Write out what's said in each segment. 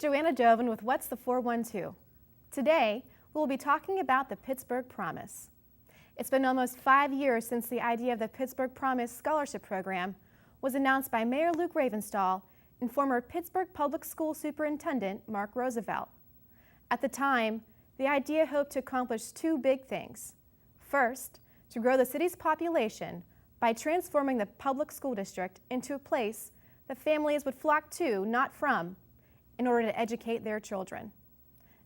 Joanna Joven with What's the 412. Today, we'll be talking about the Pittsburgh Promise. It's been almost 5 years since the idea of the Pittsburgh Promise Scholarship Program was announced by Mayor Luke Ravenstahl and former Pittsburgh Public School Superintendent Mark Roosevelt. At the time, the idea hoped to accomplish two big things. First, to grow the city's population by transforming the public school district into a place that families would flock to, not from, in order to educate their children.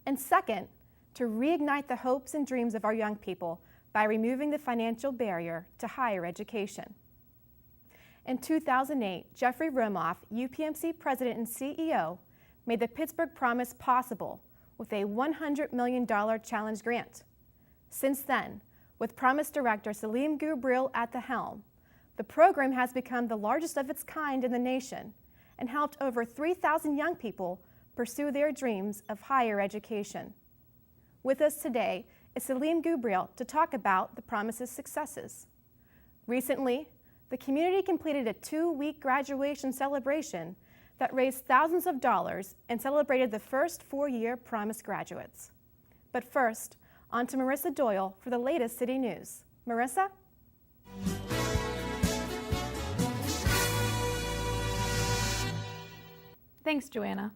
And second, to reignite the hopes and dreams of our young people by removing the financial barrier to higher education. In 2008, Jeffrey Romoff, UPMC President and CEO, made the Pittsburgh Promise possible with a $100 million challenge grant. Since then, with Promise Director Salim Gubril at the helm, the program has become the largest of its kind in the nation and helped over 3,000 young people pursue their dreams of higher education. With us today is Salim Gubril to talk about the Promise's successes. Recently, the community completed a 2-week graduation celebration that raised thousands of dollars and celebrated the first 4-year Promise graduates. But first, on to Marissa Doyle for the latest city news. Marissa? Thanks, Joanna.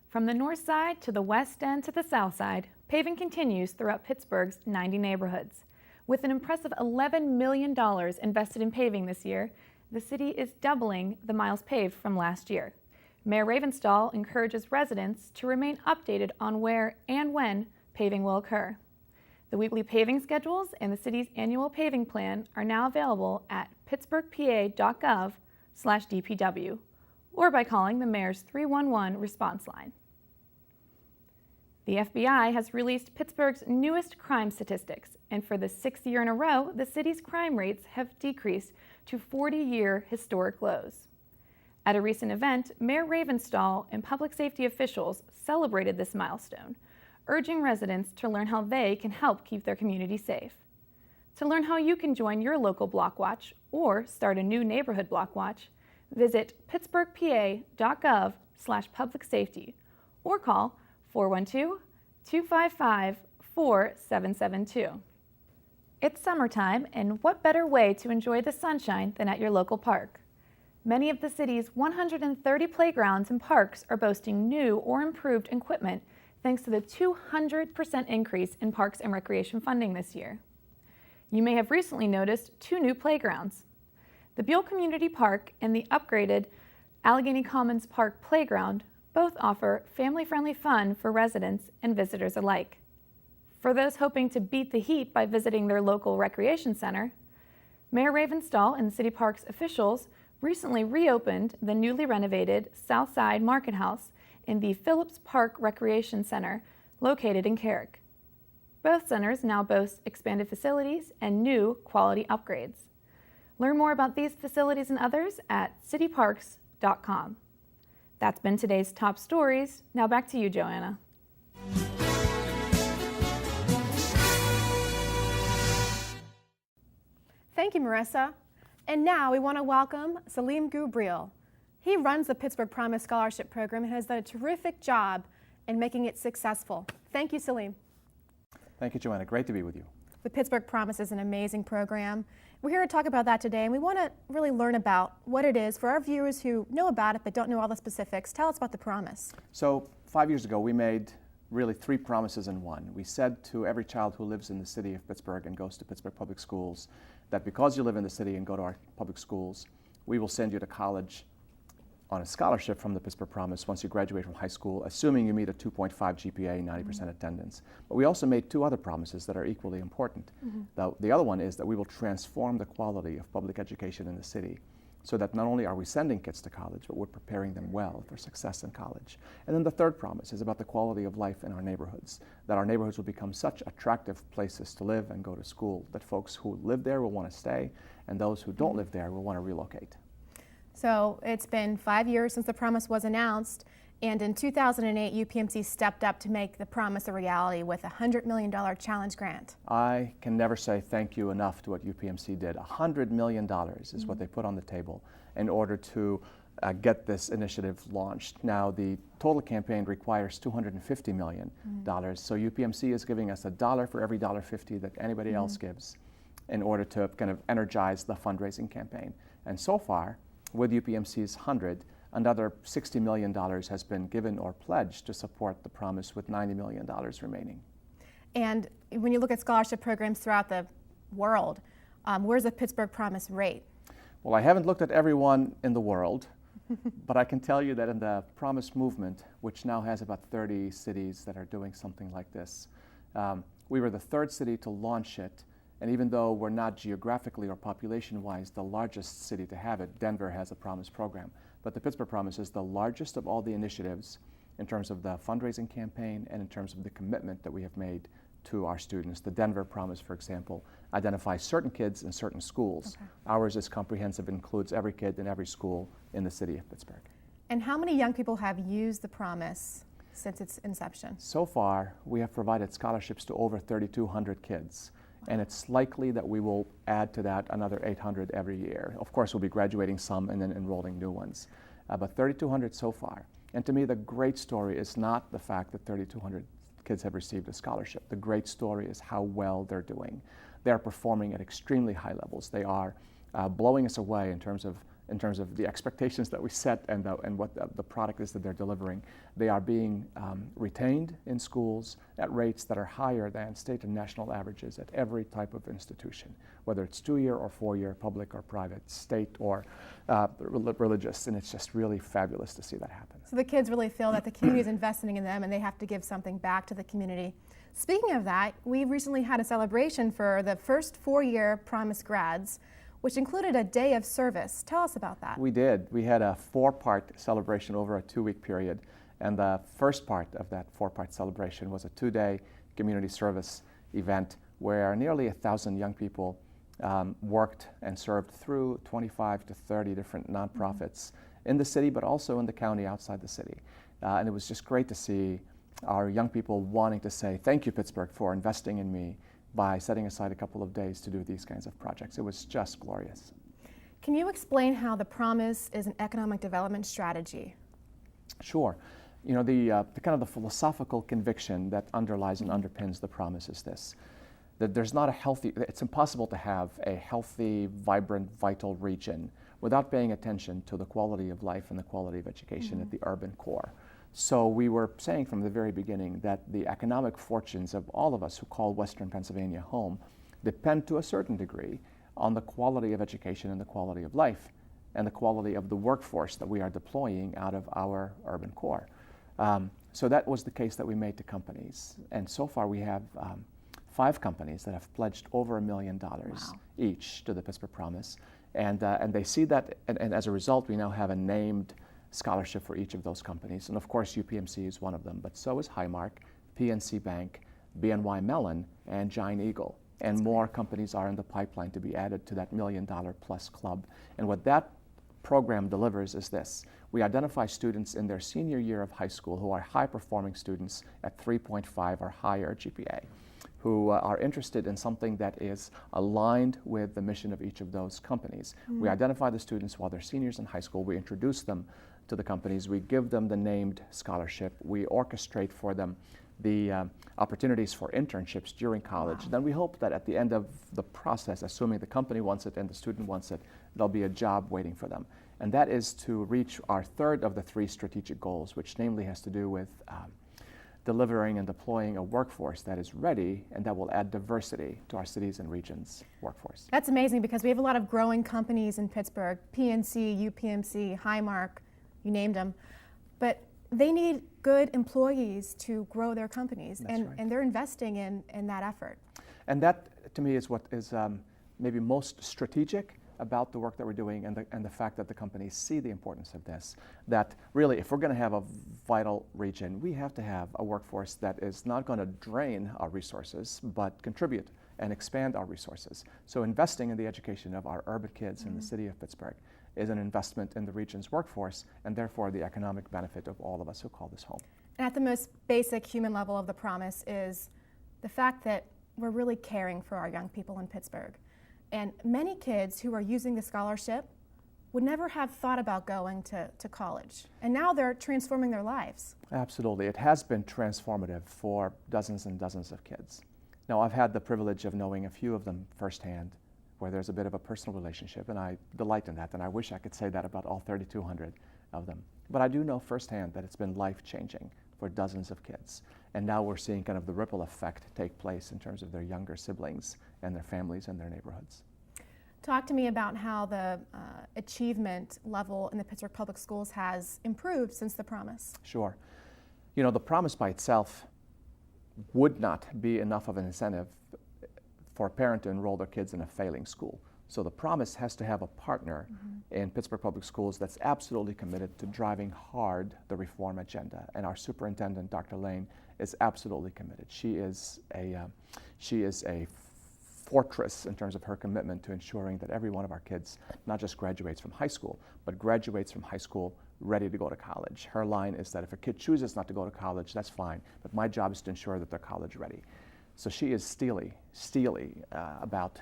From the north side to the west end to the south side, paving continues throughout Pittsburgh's 90 neighborhoods. With an impressive $11 million invested in paving this year, the city is doubling the miles paved from last year. Mayor Ravenstahl encourages residents to remain updated on where and when paving will occur. The weekly paving schedules and the city's annual paving plan are now available at pittsburghpa.gov/DPW or by calling the mayor's 311 response line. The FBI has released Pittsburgh's newest crime statistics, and for the 6th year in a row, the city's crime rates have decreased to 40-year historic lows. At a recent event, Mayor Ravenstahl and public safety officials celebrated this milestone, urging residents to learn how they can help keep their community safe. To learn how you can join your local block watch or start a new neighborhood block watch, visit pittsburghpa.gov/publicsafety or call 412-255-4772. It's summertime, and what better way to enjoy the sunshine than at your local park? Many of the city's 130 playgrounds and parks are boasting new or improved equipment thanks to the 200% increase in parks and recreation funding this year. You may have recently noticed 2 new playgrounds. The Buell Community Park and the upgraded Allegheny Commons Park Playground both offer family-friendly fun for residents and visitors alike. For those hoping to beat the heat by visiting their local recreation center, Mayor Ravenstahl and the city parks officials recently reopened the newly renovated Southside Market House in the Phillips Park Recreation Center located in Carrick. Both centers now boast expanded facilities and new quality upgrades. Learn more about these facilities and others at cityparks.com. That's been today's top stories. Now back to you, Joanna. Thank you, Marissa. And now we want to welcome Salim Gubril. He runs the Pittsburgh Promise Scholarship Program and has done a terrific job in making it successful. Thank you, Salim. Thank you, Joanna. Great to be with you. The Pittsburgh Promise is an amazing program. We're here to talk about that today, and we want to really learn about what it is for our viewers who know about it but don't know all the specifics. Tell us about the Promise. So 5 years ago, we made really 3 promises in one. We said to every child who lives in the city of Pittsburgh and goes to Pittsburgh Public Schools that because you live in the city and go to our public schools, we will send you to college on a scholarship from the Pittsburgh Promise once you graduate from high school, assuming you meet a 2.5 GPA, 90% attendance. But we also made 2 other promises that are equally important. The other one is that we will transform the quality of public education in the city so that not only are we sending kids to college, but we're preparing them well for success in college. And then the third promise is about the quality of life in our neighborhoods, that our neighborhoods will become such attractive places to live and go to school that folks who live there will want to stay and those who don't live there will want to relocate. So it's been 5 years since the Promise was announced, and in 2008, UPMC stepped up to make the Promise a reality with a $100 million challenge grant. I can never say thank you enough to what UPMC did. $100 million is what they put on the table in order to get this initiative launched. Now, the total campaign requires $250 million. So UPMC is giving us $1 for every $1.50 that anybody else gives in order to kind of energize the fundraising campaign. And so far, with UPMC's 100, another $60 million has been given or pledged to support the promise, with $90 million remaining. And when you look at scholarship programs throughout the world, where's the Pittsburgh Promise rate? Well, I haven't looked at everyone in the world, but I can tell you that in the Promise movement, which now has about 30 cities that are doing something like this, we were the third city to launch it. And even though we're not geographically or population-wise the largest city to have it, Denver has a Promise program. But the Pittsburgh Promise is the largest of all the initiatives in terms of the fundraising campaign and in terms of the commitment that we have made to our students. The Denver Promise, for example, identifies certain kids in certain schools. Okay. Ours is comprehensive, includes every kid in every school in the city of Pittsburgh. And how many young people have used the Promise since its inception? So far, we have provided scholarships to over 3,200 kids. And it's likely that we will add to that another 800 every year. Of course, we'll be graduating some and then enrolling new ones. But 3,200 so far. And to me, the great story is not the fact that 3,200 kids have received a scholarship. The great story is how well they're doing. They're performing at extremely high levels. They are blowing us away in terms of the expectations that we set and what the product is that they're delivering. They are being retained in schools at rates that are higher than state and national averages at every type of institution, whether it's 2-year or 4-year, public or private, state or religious, and it's just really fabulous to see that happen. So the kids really feel that the community is investing in them and they have to give something back to the community. Speaking of that, we recently had a celebration for the first 4-year Promise grads, which included a day of service. Tell us about that. We did. We had a 4-part celebration over a 2-week period. And the first part of that 4-part celebration was a 2-day community service event where nearly 1,000 young people worked and served through 25 to 30 different nonprofits in the city, but also in the county outside the city. And it was just great to see our young people wanting to say, thank you, Pittsburgh, for investing in me, by setting aside a couple of days to do these kinds of projects. It was just glorious. Can you explain how the Promise is an economic development strategy? Sure. You know, the kind of the philosophical conviction that underlies and underpins the Promise is this, that there's not a healthy, it's impossible to have a healthy, vibrant, vital region without paying attention to the quality of life and the quality of education at the urban core. So we were saying from the very beginning that the economic fortunes of all of us who call Western Pennsylvania home depend to a certain degree on the quality of education and the quality of life and the quality of the workforce that we are deploying out of our urban core. So that was the case that we made to companies. And so far we have 5 companies that have pledged over $1 million each to the Pittsburgh Promise. And they see that, and as a result, we now have a named scholarship for each of those companies. And of course, UPMC is one of them, but so is Highmark, PNC Bank, BNY Mellon, and Giant Eagle. And more companies are in the pipeline to be added to that $1 million plus club. And what that program delivers is this. We identify students in their senior year of high school who are high-performing students at 3.5 or higher GPA, who are interested in something that is aligned with the mission of each of those companies. We identify the students while they're seniors in high school. We introduce them to the companies. We give them the named scholarship. We orchestrate for them the opportunities for internships during college. Then we hope that at the end of the process, assuming the company wants it and the student wants it, there'll be a job waiting for them. And that is to reach our third of the 3 strategic goals, which namely has to do with delivering and deploying a workforce that is ready and that will add diversity to our cities and regions' workforce. That's amazing because we have a lot of growing companies in Pittsburgh, PNC, UPMC, Highmark, you named them, but they need good employees to grow their companies, and they're investing in that effort. And that, to me, is what is maybe most strategic about the work that we're doing, and the fact that the companies see the importance of this, that really if we're going to have a vital region, we have to have a workforce that is not going to drain our resources, but contribute and expand our resources. So investing in the education of our urban kids in the city of Pittsburgh is an investment in the region's workforce, and therefore the economic benefit of all of us who call this home. And at the most basic human level of the Promise is the fact that we're really caring for our young people in Pittsburgh. And many kids who are using the scholarship would never have thought about going to college. And now they're transforming their lives. Absolutely. It has been transformative for dozens and dozens of kids. Now, I've had the privilege of knowing a few of them firsthand, where there's a bit of a personal relationship, and I delight in that, and I wish I could say that about all 3,200 of them. But I do know firsthand that it's been life-changing for dozens of kids. And now we're seeing kind of the ripple effect take place in terms of their younger siblings and their families and their neighborhoods. Talk to me about how the achievement level in the Pittsburgh Public Schools has improved since the promise. Sure. You know, the promise by itself would not be enough of an incentive for a parent to enroll their kids in a failing school. So the promise has to have a partner in Pittsburgh Public Schools that's absolutely committed to driving hard the reform agenda. And our superintendent, Dr. Lane, is absolutely committed. She is a fortress in terms of her commitment to ensuring that every one of our kids not just graduates from high school, but graduates from high school ready to go to college. Her line is that if a kid chooses not to go to college, that's fine, but my job is to ensure that they're college ready. So she is steely about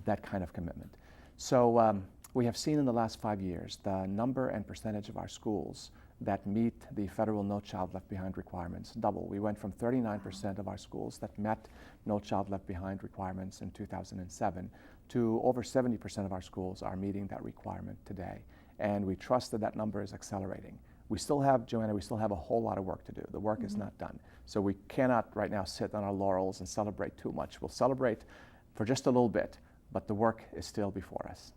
that kind of commitment. So we have seen in the last 5 years the number and percentage of our schools that meet the federal No Child Left Behind requirements double. We went from 39% of our schools that met No Child Left Behind requirements in 2007 to over 70% of our schools are meeting that requirement today. And we trust that that number is accelerating. We still have, Joanna, we still have a whole lot of work to do. The work is not done. So we cannot right now sit on our laurels and celebrate too much. We'll celebrate for just a little bit, but the work is still before us.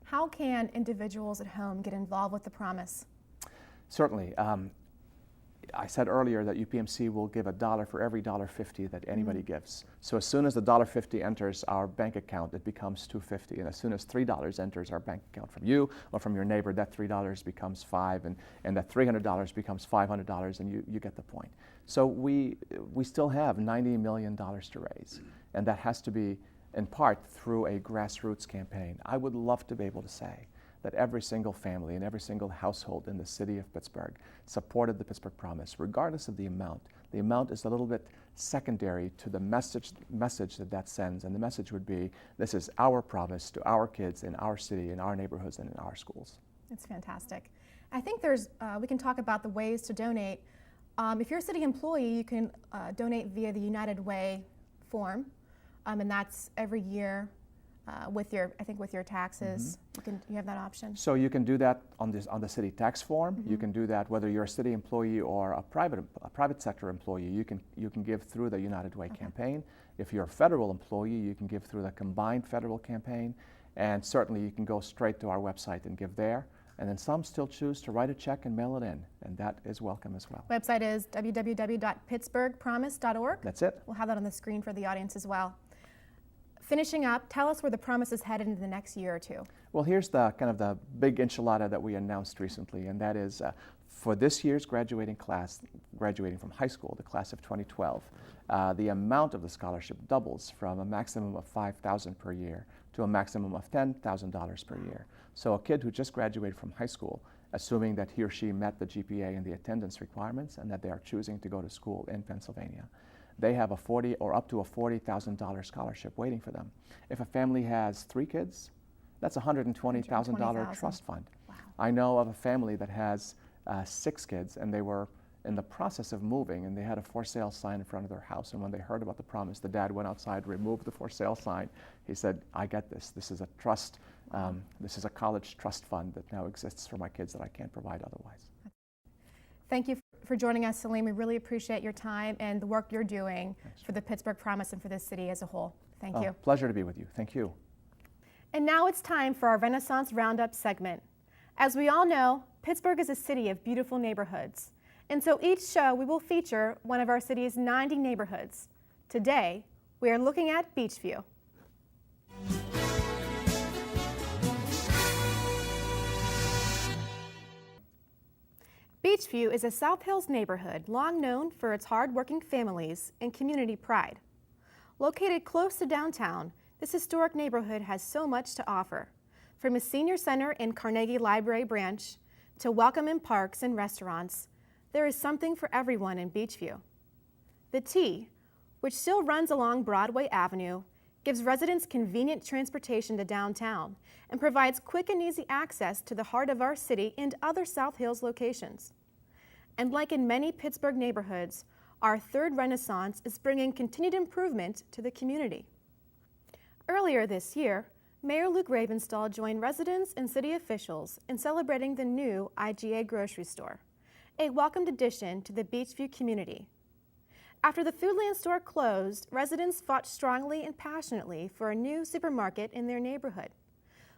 How can individuals at home get involved with the promise? Certainly. I said earlier that UPMC will give $1 for every $1.50 that anybody gives. So as soon as the $1.50 enters our bank account, it becomes $2.50. And as soon as $3 enters our bank account from you or from your neighbor, that $3 becomes $5, and that $300 becomes $500, and you get the point. So we still have $90 million to raise, and that has to be in part through a grassroots campaign. I would love to be able to say that every single family and every single household in the city of Pittsburgh supported the Pittsburgh Promise, regardless of the amount. The amount is a little bit secondary to the message that sends, and the message would be, this is our promise to our kids in our city, in our neighborhoods, and in our schools. It's fantastic. I think we can talk about the ways to donate. If you're a city employee, you can donate via the United Way form, and that's every year. With your taxes, you have that option. So you can do that on the city tax form. You can do that whether you're a city employee or a private sector employee. You can give through the United Way campaign. If you're a federal employee, you can give through the combined federal campaign, and certainly you can go straight to our website and give there. And then some still choose to write a check and mail it in, and that is welcome as well. Website is www.pittsburghpromise.org. That's it. We'll have that on the screen for the audience as well. Finishing up, tell us where the promise is headed in the next year or two. Well, here's the kind of the big enchilada that we announced recently, and that is for this year's graduating class, graduating from high school, the class of 2012, the amount of the scholarship doubles from a maximum of $5,000 per year to a maximum of $10,000 per year. So a kid who just graduated from high school, assuming that he or she met the GPA and the attendance requirements and that they are choosing to go to school in Pennsylvania, they have a $40,000 or up to a $40,000 scholarship waiting for them. If a family has 3 kids, that's a $120,000 trust fund. Wow. I know of a family that has 6 kids, and they were in the process of moving, and they had a for sale sign in front of their house. And when they heard about the promise, the dad went outside, removed the for sale sign. He said, I get this. This is a trust. This is a college trust fund that now exists for my kids that I can't provide otherwise. Thank you for joining us, Salim. We really appreciate your time and the work you're doing for the Pittsburgh Promise and for this city as a whole. Thank you. Pleasure to be with you. Thank you. And now it's time for our Renaissance Roundup segment. As we all know, Pittsburgh is a city of beautiful neighborhoods. And so each show we will feature one of our city's 90 neighborhoods. Today, we are looking at Beechview. Beechview is a South Hills neighborhood long known for its hard-working families and community pride. Located close to downtown, this historic neighborhood has so much to offer. From a senior center in Carnegie Library branch to welcoming parks and restaurants, there is something for everyone in Beechview. The T, which still runs along Broadway Avenue, gives residents convenient transportation to downtown and provides quick and easy access to the heart of our city and other South Hills locations. And like in many Pittsburgh neighborhoods, our third Renaissance is bringing continued improvement to the community. Earlier this year, Mayor Luke Ravenstahl joined residents and city officials in celebrating the new IGA grocery store, a welcomed addition to the Beechview community. After the Foodland store closed, residents fought strongly and passionately for a new supermarket in their neighborhood.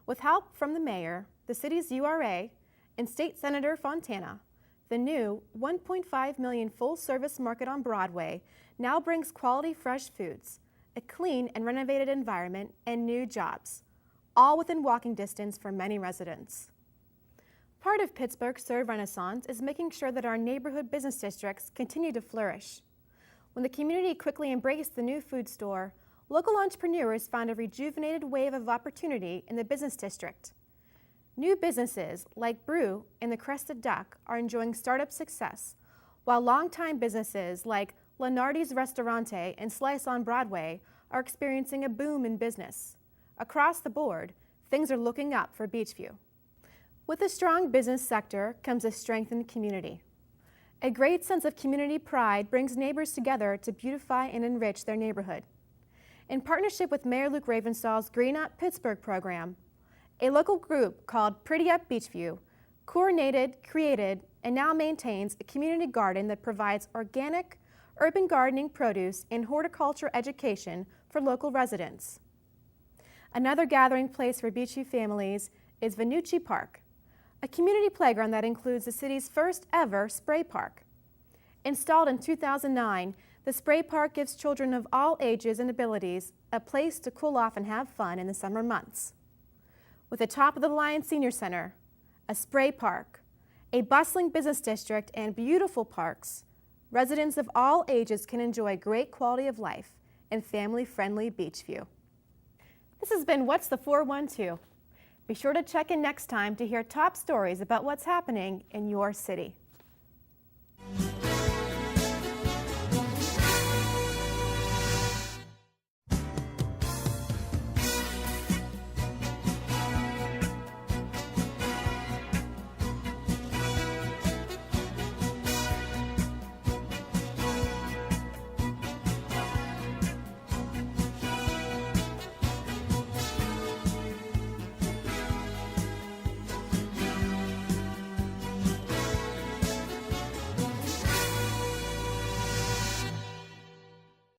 With help from the mayor, the city's URA, and State Senator Fontana, the new $1.5 million full-service market on Broadway now brings quality fresh foods, a clean and renovated environment, and new jobs, all within walking distance for many residents. Part of Pittsburgh's third Renaissance is making sure that our neighborhood business districts continue to flourish. When the community quickly embraced the new food store, local entrepreneurs found a rejuvenated wave of opportunity in the business district. New businesses like Brew and the Crested Duck are enjoying startup success, while longtime businesses like Lenardi's Restaurante and Slice on Broadway are experiencing a boom in business. Across the board, things are looking up for Beechview. With a strong business sector comes a strengthened community. A great sense of community pride brings neighbors together to beautify and enrich their neighborhood. In partnership with Mayor Luke Ravenstahl's Green Up Pittsburgh program, a local group called Pretty Up Beechview coordinated, created, and now maintains a community garden that provides organic, urban gardening produce and horticulture education for local residents. Another gathering place for Beechview families is Venucci Park, a community playground that includes the city's first ever spray park. Installed in 2009, the spray park gives children of all ages and abilities a place to cool off and have fun in the summer months. With a top-of-the-line senior center, a spray park, a bustling business district, and beautiful parks, residents of all ages can enjoy great quality of life in family-friendly Beechview. This has been What's the 412? Be sure to check in next time to hear top stories about what's happening in your city.